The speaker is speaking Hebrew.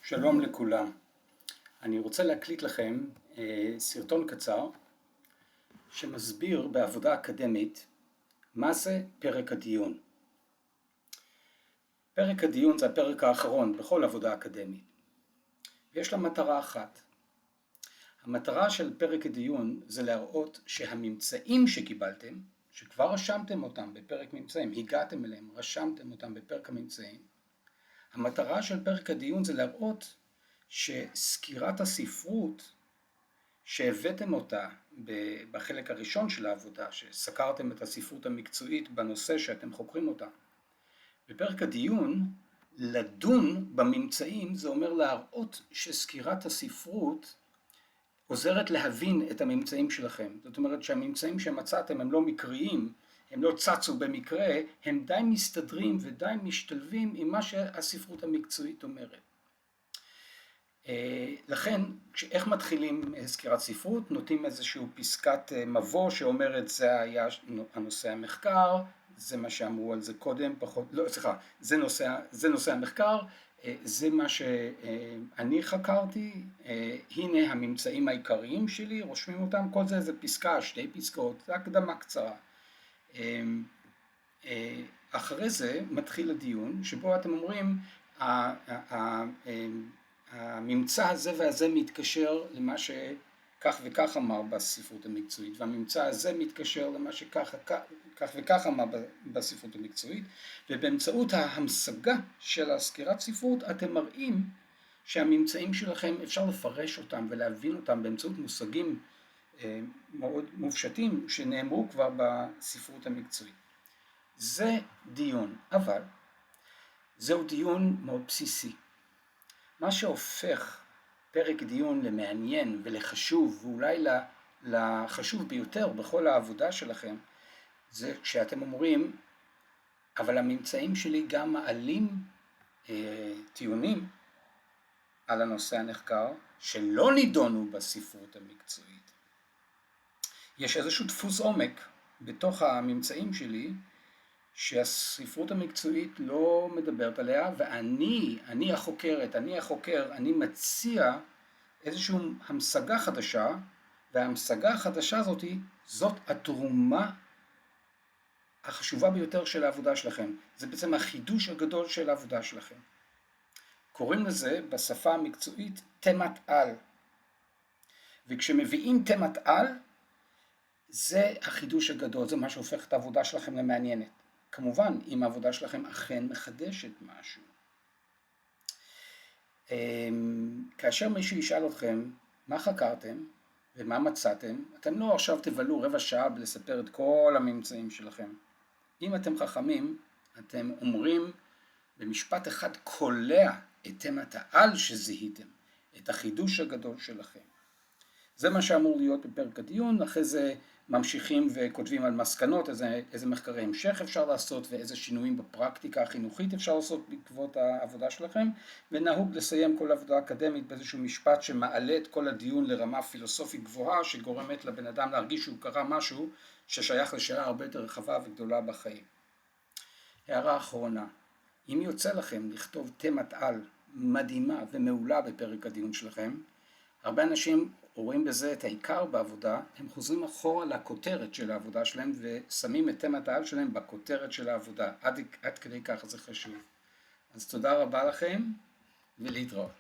שלום לכולם. אני רוצה להקליט לכם סרטון קצר שמסביר בעבודה אקדמית מה זה פרק הדיון. פרק הדיון זה הפרק האחרון בכל עבודה אקדמית. יש לה מטרה אחת. המטרה של פרק הדיון זה להראות שהממצאים שקיבלתם, שכבר רשמתם אותם בפרק ממצאים, הגעתם אליהם, רשמתם אותם בפרק הממצאים, המטרה של פרק הדיון זה להראות שסקירת הספרות שהבאתם אותה בחלק הראשון של העבודה, שסקרתם את הספרות המקצועית בנושא שאתם חוקרים אותה. בפרק הדיון, לדון בממצאים זה אומר להראות שסקירת הספרות עוזרת להבין את הממצאים שלכם. זאת אומרת שהממצאים שמצאתם הם לא מקריים, הם לא צצו במקרה, הם די מסתדרים ודי משתלבים עם מה שהספרות המקצועית אומרת. לכן, איך מתחילים סקירת ספרות? נותנים איזשהו פסקת מבוא שאומרת זה היה הנושא המחקר, זה מה שאמרו על זה קודם, פחות, לא, סליחה, זה נושא המחקר, זה מה שאני חקרתי, הנה הממצאים העיקריים שלי, רושמים אותם, כל זה פסקה, שתי פסקאות, זה הקדמה קצרה. אחרי זה מתחיל הדיון שבו אתם אומרים הממצא הזה והזה מתקשר למה שכך וכך אמר בספרות המקצועית, והממצא הזה מתקשר למה שכך וכך אמר בספרות המקצועית, ובאמצעות ההמשגה של הסקירת ספרות אתם מראים שהממצאים שלכם אפשר לפרש אותם ולהבין אותם באמצעות מושגים מאוד מופשטים שנאמרו כבר בספרות המקצועית. זה דיון, אבל זהו דיון מאוד בסיסי. מה שהופך פרק דיון למעניין ולחשוב, ואולי לחשוב ביותר בכל העבודה שלכם, זה כשאתם אומרים, אבל הממצאים שלי גם מעלים טיעונים על הנושא הנחקר, שלא נידונו בספרות המקצועית. יש איזשהו דפוס עומק בתוך הממצאים שלי, שהספרות המקצועית לא מדברת עליה, ואני החוקרת, אני החוקר, אני מציע איזושהי המשגה חדשה, וההמשגה החדשה הזאת, זאת התרומה החשובה ביותר של העבודה שלכם. זה בעצם החידוש הגדול של העבודה שלכם. קוראים לזה בשפה המקצועית תמת על. וכשמביאים תמת על, זה החידוש הגדול, זה מה שהופך את העבודה שלכם למעניינת. כמובן, אם העבודה שלכם אכן מחדשת משהו. כאשר מישהו ישאל אתכם מה חקרתם ומה מצאתם, אתם לא עכשיו תבלו רבע שעה לספר את כל הממצאים שלכם. אם אתם חכמים, אתם אומרים במשפט אחד קולע את תמת העל שזיהיתם, את החידוש הגדול שלכם. זה מה שאמור להיות בפרק הדיון, אחרי זה ממשיכים וכותבים על מסקנות, איזה מחקרי המשך אפשר לעשות ואיזה שינויים בפרקטיקה החינוכית אפשר לעשות בעקבות העבודה שלכם, ונהוג לסיים כל עבודה אקדמית באיזשהו משפט שמעלה את כל הדיון לרמה פילוסופית גבוהה, שגורמת לבן אדם להרגיש שהוא קרא משהו ששייך לשאלה הרבה יותר רחבה וגדולה בחיים. הערה אחרונה, אם יוצא לכם לכתוב תמת על מדהימה ומעולה בפרק הדיון שלכם, הרבה אנשים רואים בזה את העיקר בעבודה, הם חוזרים אחורה לכותרת של העבודה שלהם ושמים את תמת העל שלהם בכותרת של העבודה. עד כדי כך זה חשוב. אז תודה רבה לכם ולהתראות.